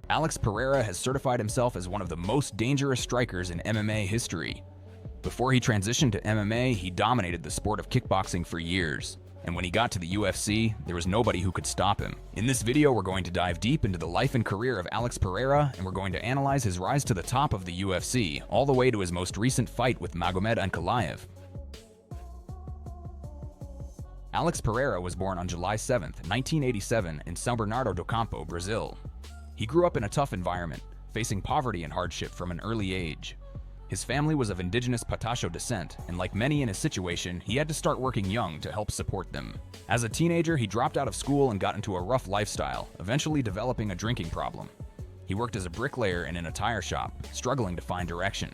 Alex Pereira has certified himself as one of the most dangerous strikers in MMA history. Before he transitioned to MMA, he dominated the sport of kickboxing for years. And when he got to the UFC, there was nobody who could stop him. In this video, we're going to dive deep into the life and career of Alex Pereira, and we're going to analyze his rise to the top of the UFC, all the way to his most recent fight with Magomed Ankalaev. Alex Pereira was born on July 7, 1987 in São Bernardo do Campo, Brazil. He grew up in a tough environment, facing poverty and hardship from an early age. His family was of indigenous Patacho descent, and like many in his situation, he had to start working young to help support them. As a teenager, he dropped out of school and got into a rough lifestyle, eventually developing a drinking problem. He worked as a bricklayer and in a tire shop, struggling to find direction.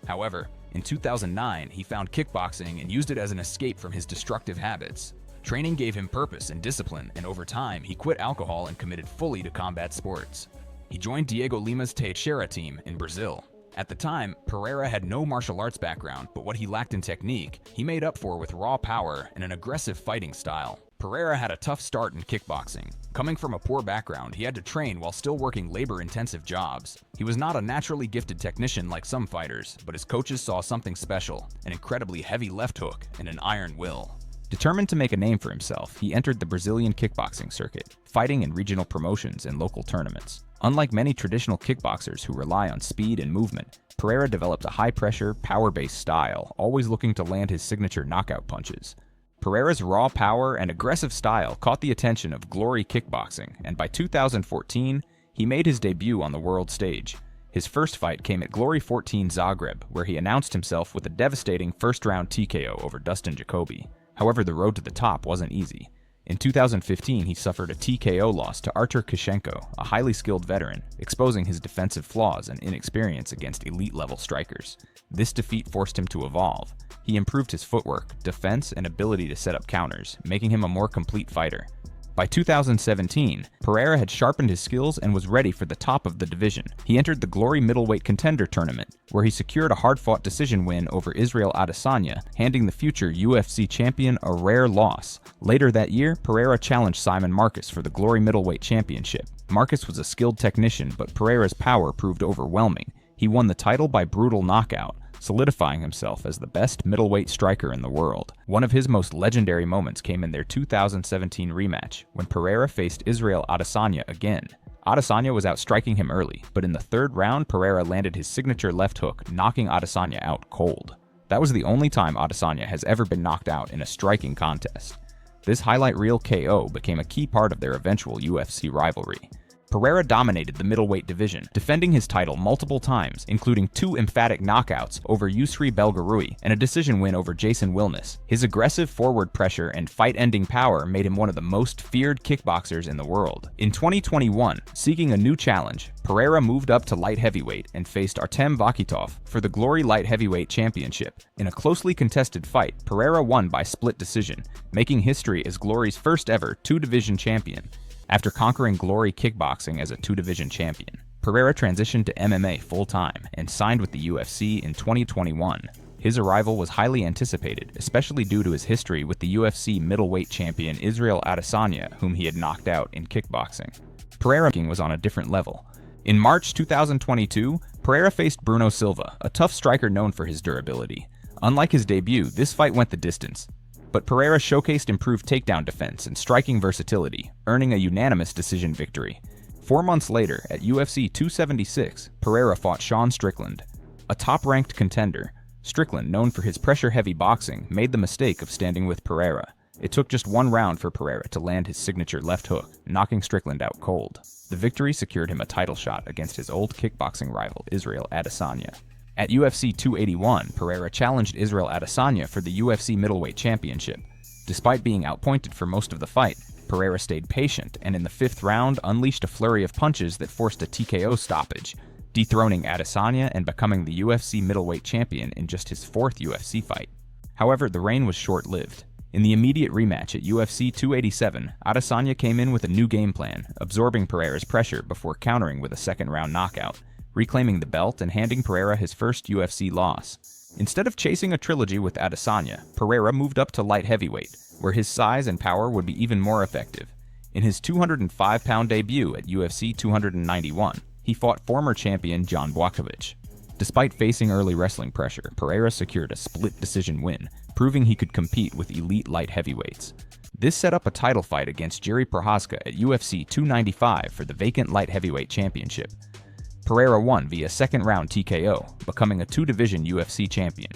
However, in 2009, he found kickboxing and used it as an escape from his destructive habits. Training gave him purpose and discipline, and over time, he quit alcohol and committed fully to combat sports. He joined Diego Lima's Teixeira team in Brazil. At the time, Pereira had no martial arts background, but what he lacked in technique, he made up for with raw power and an aggressive fighting style. Pereira had a tough start in kickboxing. Coming from a poor background, he had to train while still working labor-intensive jobs. He was not a naturally gifted technician like some fighters, but his coaches saw something special, an incredibly heavy left hook and an iron will. Determined to make a name for himself, he entered the Brazilian kickboxing circuit, fighting in regional promotions and local tournaments. Unlike many traditional kickboxers who rely on speed and movement, Pereira developed a high-pressure, power-based style, always looking to land his signature knockout punches. Pereira's raw power and aggressive style caught the attention of Glory Kickboxing, and by 2014, he made his debut on the world stage. His first fight came at Glory 14 Zagreb, where he announced himself with a devastating first-round TKO over Dustin Jacoby. However, the road to the top wasn't easy. In 2015, he suffered a TKO loss to Artur Kishenko, a highly skilled veteran, exposing his defensive flaws and inexperience against elite-level strikers. This defeat forced him to evolve. He improved his footwork, defense, and ability to set up counters, making him a more complete fighter. By 2017, Pereira had sharpened his skills and was ready for the top of the division. He entered the Glory Middleweight Contender Tournament, where he secured a hard-fought decision win over Israel Adesanya, handing the future UFC champion a rare loss. Later that year, Pereira challenged Simon Marcus for the Glory Middleweight Championship. Marcus was a skilled technician, but Pereira's power proved overwhelming. He won the title by brutal knockout, solidifying himself as the best middleweight striker in the world. One of his most legendary moments came in their 2017 rematch, when Pereira faced Israel Adesanya again. Adesanya was outstriking him early, but in the third round, Pereira landed his signature left hook, knocking Adesanya out cold. That was the only time Adesanya has ever been knocked out in a striking contest. This highlight reel KO became a key part of their eventual UFC rivalry. Pereira dominated the middleweight division, defending his title multiple times, including 2 emphatic knockouts over Yusri Belgarui and a decision win over Jason Wilness. His aggressive forward pressure and fight-ending power made him one of the most feared kickboxers in the world. In 2021, seeking a new challenge, Pereira moved up to light heavyweight and faced Artem Vakitov for the Glory Light Heavyweight Championship. In a closely contested fight, Pereira won by split decision, making history as Glory's first ever 2-division champion. After conquering Glory Kickboxing as a 2-division champion, Pereira transitioned to MMA full-time and signed with the UFC in 2021. His arrival was highly anticipated, especially due to his history with the UFC middleweight champion Israel Adesanya, whom he had knocked out in kickboxing. Pereira was on a different level. In March 2022, Pereira faced Bruno Silva, a tough striker known for his durability. Unlike his debut, this fight went the distance. But Pereira showcased improved takedown defense and striking versatility, earning a unanimous decision victory. 4 months later, at UFC 276, Pereira fought Sean Strickland, a top-ranked contender. Strickland, known for his pressure-heavy boxing, made the mistake of standing with Pereira. It took just 1 round for Pereira to land his signature left hook, knocking Strickland out cold. The victory secured him a title shot against his old kickboxing rival, Israel Adesanya. At UFC 281, Pereira challenged Israel Adesanya for the UFC middleweight championship. Despite being outpointed for most of the fight, Pereira stayed patient and in the 5th round unleashed a flurry of punches that forced a TKO stoppage, dethroning Adesanya and becoming the UFC middleweight champion in just his 4th UFC fight. However, the reign was short-lived. In the immediate rematch at UFC 287, Adesanya came in with a new game plan, absorbing Pereira's pressure before countering with a second-round knockout, reclaiming the belt and handing Pereira his first UFC loss. Instead of chasing a trilogy with Adesanya, Pereira moved up to light heavyweight, where his size and power would be even more effective. In his 205-pound debut at UFC 291, he fought former champion John Błachowicz. Despite facing early wrestling pressure, Pereira secured a split decision win, proving he could compete with elite light heavyweights. This set up a title fight against Jiří Procházka at UFC 295 for the vacant light heavyweight championship. Pereira won via second-round TKO, becoming a two-division UFC champion.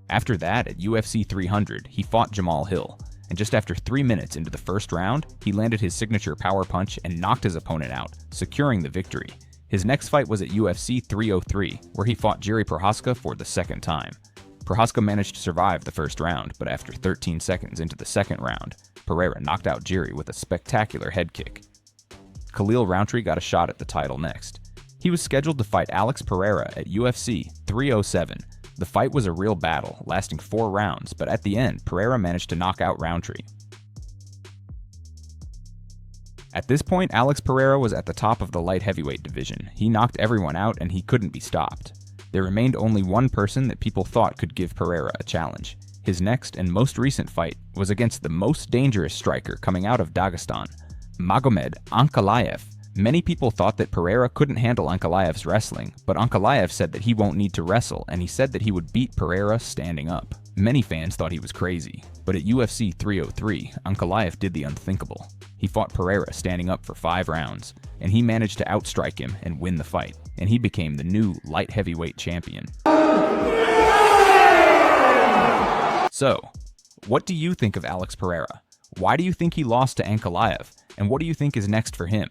After that, at UFC 300, he fought Jamal Hill, and just after 3 minutes into the first round, he landed his signature power punch and knocked his opponent out, securing the victory. His next fight was at UFC 303, where he fought Jiří Procházka for the second time. Procházka managed to survive the first round, but after 13 seconds into the second round, Pereira knocked out Jiří with a spectacular head kick. Khalil Rountree got a shot at the title next. He was scheduled to fight Alex Pereira at UFC 307. The fight was a real battle, lasting 4 rounds, but at the end, Pereira managed to knock out Rountree. At this point, Alex Pereira was at the top of the light heavyweight division. He knocked everyone out and he couldn't be stopped. There remained only one person that people thought could give Pereira a challenge. His next and most recent fight was against the most dangerous striker coming out of Dagestan, Magomed Ankalaev. Many people thought that Pereira couldn't handle Ankalaev's wrestling, but Ankalaev said that he won't need to wrestle, and he said that he would beat Pereira standing up. Many fans thought he was crazy, but at UFC 303, Ankalaev did the unthinkable. He fought Pereira standing up for 5 rounds, and he managed to outstrike him and win the fight, and he became the new light heavyweight champion. So, what do you think of Alex Pereira? Why do you think he lost to Ankalaev, and what do you think is next for him?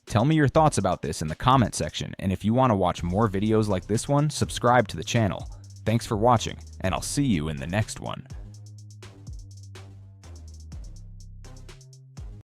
Tell me your thoughts about this in the comment section, and if you want to watch more videos like this one, subscribe to the channel. Thanks for watching, and I'll see you in the next one.